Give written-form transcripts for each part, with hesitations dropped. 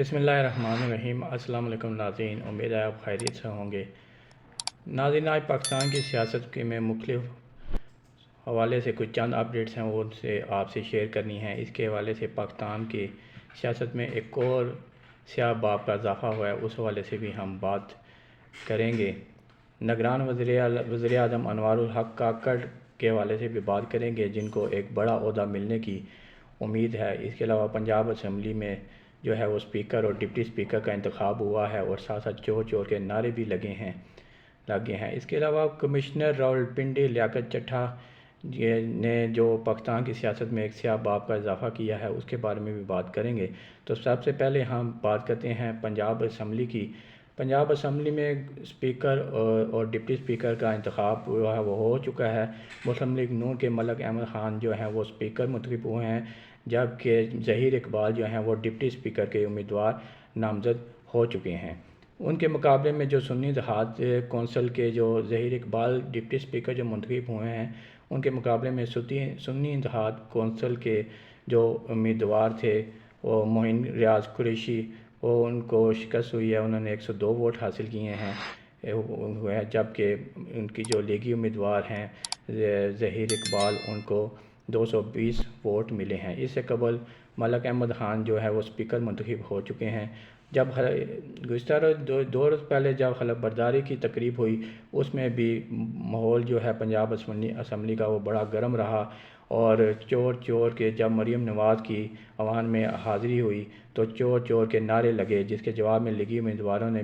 بسم اللہ الرحمن الرحیم۔ السلام علیکم ناظرین، امید ہے آپ خیریت سے ہوں گے۔ ناظرین، آج پاکستان کی سیاست کے میں مختلف حوالے سے کچھ چند اپڈیٹس ہیں وہ سے آپ سے شیئر کرنی ہیں۔ اس کے حوالے سے پاکستان کی سیاست میں ایک اور سیاہ باب کا اضافہ ہوا ہے، اس حوالے سے بھی ہم بات کریں گے۔ نگران وزیر اعظم انوار الحق کاکڑ کے حوالے سے بھی بات کریں گے، جن کو ایک بڑا عہدہ ملنے کی امید ہے۔ اس کے علاوہ پنجاب اسمبلی میں جو ہے وہ اسپیکر اور ڈپٹی اسپیکر کا انتخاب ہوا ہے، اور ساتھ ساتھ چور چور کے نعرے بھی لگے ہیں۔ اس کے علاوہ کمشنر راولپنڈی لیاقت چٹھا نے جو پاکستان کی سیاست میں ایک سیاہ باب کا اضافہ کیا ہے، اس کے بارے میں بھی بات کریں گے۔ تو سب سے پہلے ہم بات کرتے ہیں پنجاب اسمبلی کی۔ پنجاب اسمبلی میں اسپیکر اور ڈپٹی اسپیکر کا انتخاب جو ہے وہ ہو چکا ہے۔ مسلم لیگ نون کے ملک احمد خان جو ہیں وہ اسپیکر منتخب ہوئے ہیں، جبکہ ظہیر اقبال جو ہیں وہ ڈپٹی اسپیکر کے امیدوار نامزد ہو چکے ہیں۔ ان کے مقابلے میں جو سنی اتحاد کونسل کے جو ظہیر اقبال ڈپٹی اسپیکر جو منتخب ہوئے ہیں، ان کے مقابلے میں سنی اتحاد کونسل کے جو امیدوار تھے وہ معین ریاض قریشی، وہ ان کو شکست ہوئی ہے۔ انہوں نے 102 ووٹ حاصل کیے ہیں، جبکہ ان کی جو لیگی امیدوار ہیں ظہیر اقبال، ان کو 220 ووٹ ملے ہیں۔ اس سے قبل ملک احمد خان جو ہے وہ اسپیکر منتخب ہو چکے ہیں۔ جب گزشتہ دو روز پہلے جب حلف برداری کی تقریب ہوئی، اس میں بھی ماحول جو ہے پنجاب اسمبلی کا وہ بڑا گرم رہا، اور چور چور کے جب مریم نواز کی ایوان میں حاضری ہوئی تو چور چور کے نعرے لگے، جس کے جواب میں لیگی امیدواروں نے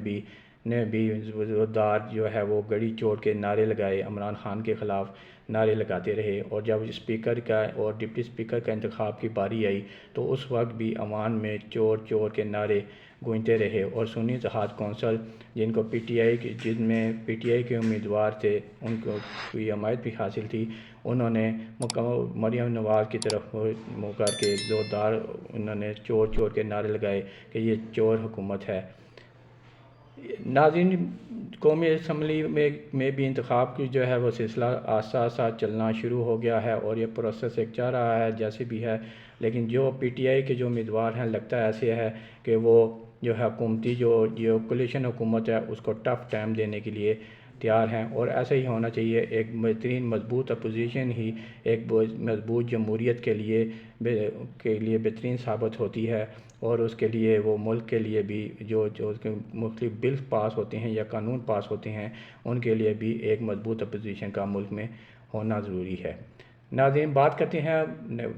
بھی زوردار جو ہے وہ گڑی چور کے نعرے لگائے، عمران خان کے خلاف نعرے لگاتے رہے۔ اور جب اسپیکر کا اور ڈپٹی اسپیکر کا انتخاب کی باری آئی تو اس وقت بھی عوام میں چور چور کے نعرے گونجتے رہے، اور سنی اتحاد کونسل جن میں پی ٹی آئی کے امیدوار تھے، ان کو کوئی حمایت بھی حاصل تھی، انہوں نے مریم نواز کی طرف منہ کر کے زوردار انہوں نے چور چور کے نعرے لگائے کہ یہ چور حکومت ہے۔ ناظرین، قومی اسمبلی میں بھی انتخاب کی جو ہے وہ سلسلہ آہستہ آہستہ چلنا شروع ہو گیا ہے، اور یہ پروسیس ایک چل رہا ہے جیسے بھی ہے، لیکن جو پی ٹی آئی کے جو امیدوار ہیں لگتا ہے ایسے ہے کہ وہ جو ہے حکومتی جو کولیشن حکومت ہے اس کو ٹف ٹائم دینے کے لیے تیار ہیں، اور ایسا ہی ہونا چاہیے۔ ایک بہترین مضبوط اپوزیشن ہی ایک مضبوط جمہوریت کے لیے بہترین ثابت ہوتی ہے، اور اس کے لیے وہ ملک کے لیے بھی جو مختلف بل پاس ہوتے ہیں یا قانون پاس ہوتے ہیں، ان کے لیے بھی ایک مضبوط اپوزیشن کا ملک میں ہونا ضروری ہے۔ ناظرین، بات کرتے ہیں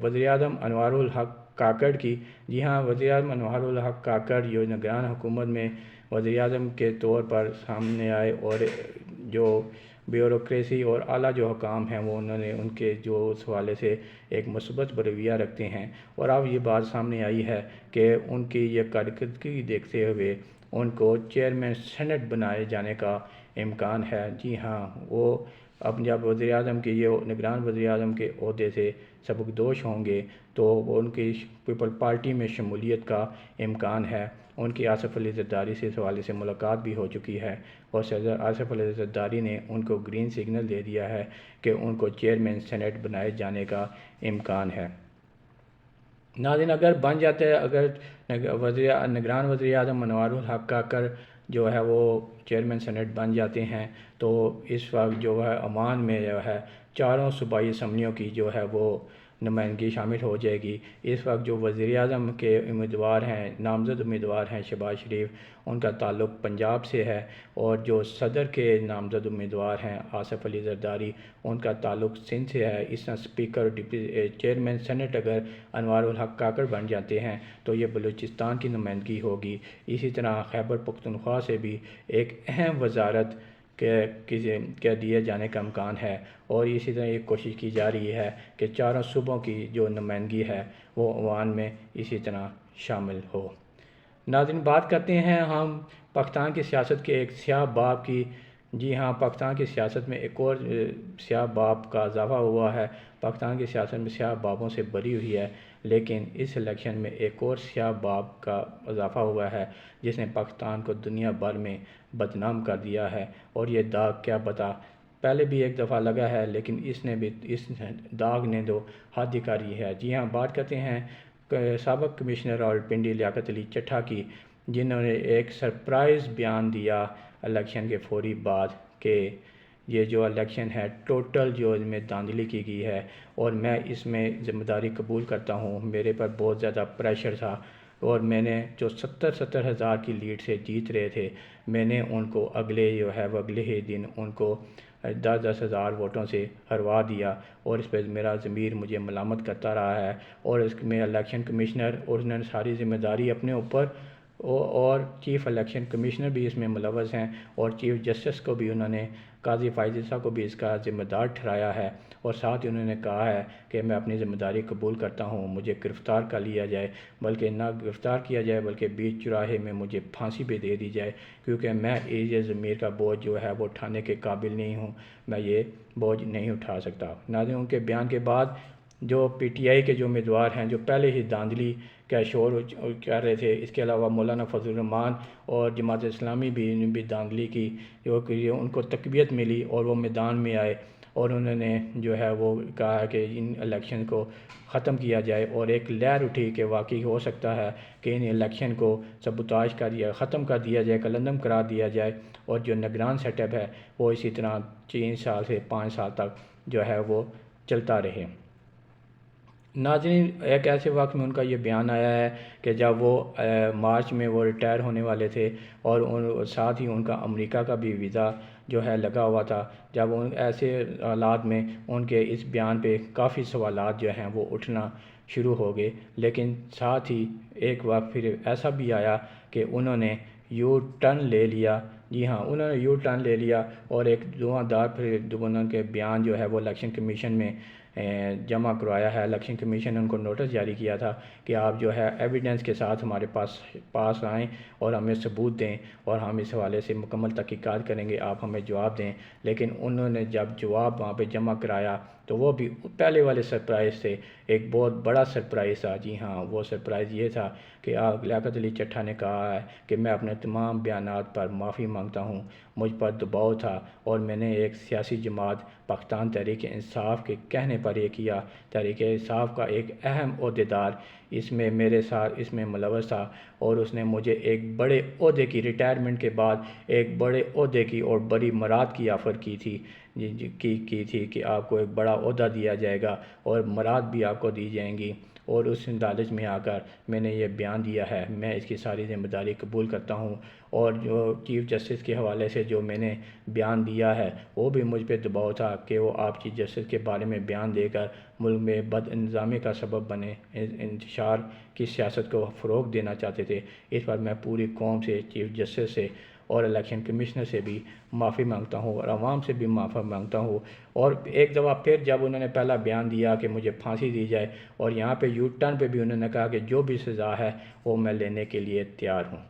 وزیر اعظم انوار الحق کاکڑ کی۔ جی ہاں، وزیر اعظم انوار الحق کاکڑ جو نگران حکومت میں وزیر اعظم کے طور پر سامنے آئے، اور جو بیوروکریسی اور اعلیٰ جو حکام ہیں وہ انہوں نے ان کے جو اس حوالے سے ایک مثبت رویہ رکھتے ہیں، اور اب یہ بات سامنے آئی ہے کہ ان کی یہ کارکردگی دیکھتے ہوئے ان کو چیئرمین سینٹ بنائے جانے کا امکان ہے۔ جی ہاں، وہ اب جب وزیر اعظم کے یہ نگران وزیر اعظم کے عہدے سے سبکدوش ہوں گے تو ان کی پیپل پارٹی میں شمولیت کا امکان ہے۔ ان کی آصف علی زرداری سے اس حوالے سے ملاقات بھی ہو چکی ہے، اور صدر آصف علی زرداری نے ان کو گرین سگنل دے دیا ہے کہ ان کو چیئرمین سینٹ بنائے جانے کا امکان ہے۔ ناظرین، اگر بن جاتے ہیں، اگر نگران وزیر اعظم انوار الحق کاکڑ جو ہے وہ چیئرمین سینٹ بن جاتے ہیں تو اس وقت جو ہے عمان میں جو ہے چاروں صوبائی اسمبلیوں کی جو ہے وہ نمائندگی شامل ہو جائے گی۔ اس وقت جو وزیر اعظم کے امیدوار ہیں، نامزد امیدوار ہیں شہباز شریف، ان کا تعلق پنجاب سے ہے، اور جو صدر کے نامزد امیدوار ہیں آصف علی زرداری، ان کا تعلق سندھ سے ہے۔ اس طرح اسپیکر اور چیئرمین سینٹ اگر انوار الحق کاکڑ بن جاتے ہیں تو یہ بلوچستان کی نمائندگی ہوگی۔ اسی طرح خیبر پختونخوا سے بھی ایک اہم وزارت کے دیے جانے کا امکان ہے، اور اسی طرح یہ کوشش کی جا رہی ہے کہ چاروں صوبوں کی جو نمائندگی ہے وہ ایوان میں اسی طرح شامل ہو۔ ناظرین، بات کرتے ہیں ہم پاکستان کی سیاست کے ایک سیاہ باب کی۔ جی ہاں، پاکستان کی سیاست میں ایک اور سیاہ باب کا اضافہ ہوا ہے۔ پاکستان کی سیاست میں سیاہ بابوں سے بھری ہوئی ہے، لیکن اس الیکشن میں ایک اور سیاہ باب کا اضافہ ہوا ہے جس نے پاکستان کو دنیا بھر میں بدنام کر دیا ہے، اور یہ داغ کیا بتا پہلے بھی ایک دفعہ لگا ہے، لیکن اس داغ نے تو حد ہی کر دی ہے۔ جی ہاں، بات کرتے ہیں سابق کمشنر راولپنڈی لیاقت علی چٹھا کی۔ جنہوں نے ایک سرپرائز بیان دیا الیکشن کے فوری بعد کہ یہ جو الیکشن ہے ٹوٹل جو اس میں دھاندلی کی گئی ہے، اور میں اس میں ذمہ داری قبول کرتا ہوں۔ میرے پر بہت زیادہ پریشر تھا، اور میں نے جو 70,000 کی لیڈ سے جیت رہے تھے، میں نے ان کو اگلے ہی دن ان کو 10,000 ووٹوں سے ہروا دیا، اور اس پہ میرا ضمیر مجھے ملامت کرتا رہا ہے، اور اس میں الیکشن کمشنر اور انہوں نے ساری ذمہ داری اپنے اوپر، اور چیف الیکشن کمشنر بھی اس میں ملوث ہیں، اور چیف جسٹس کو بھی انہوں نے، قاضی فائز صاحب کو بھی اس کا ذمہ دار ٹھہرایا ہے، اور ساتھ ہی انہوں نے کہا ہے کہ میں اپنی ذمہ داری قبول کرتا ہوں، مجھے گرفتار کر لیا جائے، بلکہ نہ گرفتار کیا جائے بلکہ بیچ چراہے میں مجھے پھانسی بھی دے دی جائے، کیونکہ میں یہ ضمیر کا بوجھ جو ہے وہ اٹھانے کے قابل نہیں ہوں، میں یہ بوجھ نہیں اٹھا سکتا۔ ناظرین، ان کے بیان کے بعد جو پی ٹی آئی کے جو امیدوار ہیں، جو پہلے ہی دھاندلی کا شور کر رہے تھے، اس کے علاوہ مولانا فضل الرحمان اور جماعت اسلامی بھی دھاندلی کی، جو کہ ان کو تقویت ملی اور وہ میدان میں آئے، اور انہوں نے جو ہے وہ کہا کہ ان الیکشن کو ختم کیا جائے، اور ایک لہر اٹھی کہ واقعی ہو سکتا ہے کہ ان الیکشن کو سبوتاژ ختم کر دیا جائے، کلندم قرار دیا جائے، اور جو نگران سیٹ اپ ہے وہ اسی طرح 3 سال سے 5 سال تک جو ہے وہ چلتا رہے۔ ناظرین، ایک ایسے وقت میں ان کا یہ بیان آیا ہے کہ جب وہ مارچ میں وہ ریٹائر ہونے والے تھے، اور ساتھ ہی ان کا امریکہ کا بھی ویزا جو ہے لگا ہوا تھا، جب ان ایسے حالات میں ان کے اس بیان پہ کافی سوالات جو ہیں وہ اٹھنا شروع ہو گئے، لیکن ساتھ ہی ایک وقت پھر ایسا بھی آیا کہ انہوں نے یو ٹرن لے لیا۔ جی ہاں، انہوں نے یو ٹرن لے لیا، اور ایک دھواں پھر انہوں کے بیان جو ہے وہ الیکشن کمیشن میں جمع کروایا ہے۔ الیکشن کمیشن نے ان کو نوٹس جاری کیا تھا کہ آپ جو ہے ایویڈنس کے ساتھ ہمارے پاس آئیں اور ہمیں ثبوت دیں، اور ہم اس حوالے سے مکمل تحقیقات کریں گے، آپ ہمیں جواب دیں۔ لیکن انہوں نے جب جواب وہاں پہ جمع کرایا تو وہ بھی پہلے والے سرپرائز سے ایک بہت بڑا سرپرائز تھا۔ جی ہاں، وہ سرپرائز یہ تھا کہ لیاقت علی چٹھا نے کہا ہے کہ میں اپنے تمام بیانات پر معافی مانگتا ہوں، مجھ پر دباؤ تھا، اور میں نے ایک سیاسی جماعت پاکستان تحریک انصاف کے کہنے پر یہ کیا۔ تحریک انصاف کا ایک اہم عہدیدار اس میں میرے ساتھ اس میں ملوث تھا، اور اس نے مجھے ایک بڑے عہدے کی، ریٹائرمنٹ کے بعد ایک بڑے عہدے کی اور بڑی مراد کی آفر کی تھی، کی تھی کہ آپ کو ایک بڑا عہدہ دیا جائے گا اور مراد بھی آپ کو دی جائیں گی، اور اس لالچ میں آ کر میں نے یہ بیان دیا ہے۔ میں اس کی ساری ذمہ داری قبول کرتا ہوں، اور جو چیف جسٹس کے حوالے سے جو میں نے بیان دیا ہے وہ بھی مجھ پہ دباؤ تھا کہ وہ آپ چیف جسٹس کے بارے میں بیان دے کر ملک میں بد انتظامی کا سبب بنے، انتشار کی سیاست کو فروغ دینا چاہتے تھے۔ اس پر میں پوری قوم سے، چیف جسٹس سے اور الیکشن کمشنر سے بھی معافی مانگتا ہوں، اور عوام سے بھی معافی مانگتا ہوں۔ اور ایک دفعہ پھر جب انہوں نے پہلا بیان دیا کہ مجھے پھانسی دی جائے، اور یہاں پہ یو ٹرن پہ بھی انہوں نے کہا کہ جو بھی سزا ہے وہ میں لینے کے لیے تیار ہوں۔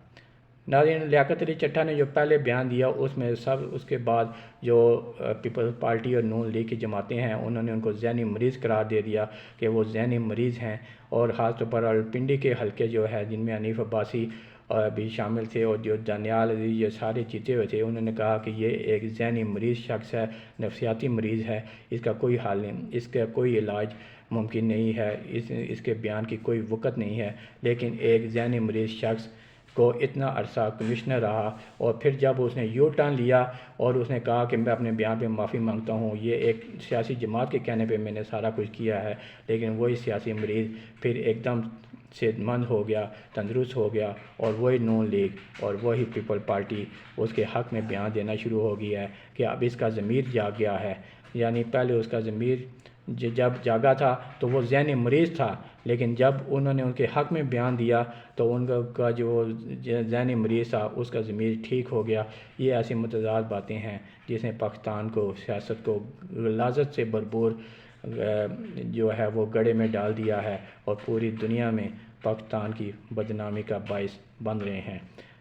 ناظرین، لیاقت علی چٹھا نے جو پہلے بیان دیا اس میں اس کے بعد جو پیپلز پارٹی اور نون لیگ کی جماعتیں ہیں انہوں نے ان کو ذہنی مریض قرار دے دیا کہ وہ ذہنی مریض ہیں، اور خاص طور پر راولپنڈی کے حلقے جو ہے جن میں حنیف عباسی بھی شامل تھے، اور جو دانیال عزیز، یہ سارے جیتے ہوئے تھے، انہوں نے کہا کہ یہ ایک ذہنی مریض شخص ہے، نفسیاتی مریض ہے، اس کا کوئی حل نہیں، اس کا کوئی علاج ممکن نہیں ہے، اس کے بیان کی کوئی وقت نہیں ہے۔ لیکن ایک ذہنی مریض شخص کو اتنا عرصہ کمشنر رہا، اور پھر جب اس نے یو ٹرن لیا اور اس نے کہا کہ میں اپنے بیان پہ معافی مانگتا ہوں، یہ ایک سیاسی جماعت کے کہنے پہ میں نے سارا کچھ کیا ہے، لیکن وہی سیاسی مریض پھر ایک دم صحت مند ہو گیا، تندرست ہو گیا، اور وہی نون لیگ اور وہی پیپل پارٹی اس کے حق میں بیان دینا شروع ہو گیا ہے کہ اب اس کا ضمیر جاگ گیا ہے۔ یعنی پہلے اس کا ضمیر جب جاگا تھا تو وہ ذہنی مریض تھا، لیکن جب انہوں نے ان کے حق میں بیان دیا تو ان کا جو ذہنی مریض تھا اس کا ضمیر ٹھیک ہو گیا۔ یہ ایسی متضاد باتیں ہیں جس نے پاکستان کو، سیاست کو غلاظت سے بھرپور جو ہے وہ گڑھے میں ڈال دیا ہے، اور پوری دنیا میں پاکستان کی بدنامی کا باعث بن رہے ہیں۔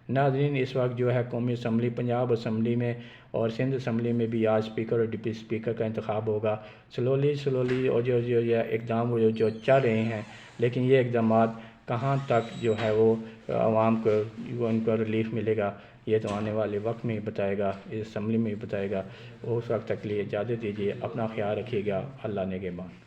ناظرین، اس وقت جو ہے قومی اسمبلی، پنجاب اسمبلی میں اور سندھ اسمبلی میں بھی آج اسپیکر اور ڈپٹی اسپیکر کا انتخاب ہوگا۔ سلولی اور جو اقدام جو چل رہے ہیں، لیکن یہ اقدامات کہاں تک جو ہے وہ عوام کو ان کو ریلیف ملے گا، یہ تو آنے والے وقت میں بتائے گا، اس اسمبلی میں بھی بتائے گا۔ اس وقت تک لیے اجازت دیجیے، اپنا خیال رکھیے گا، اللہ نگہبان۔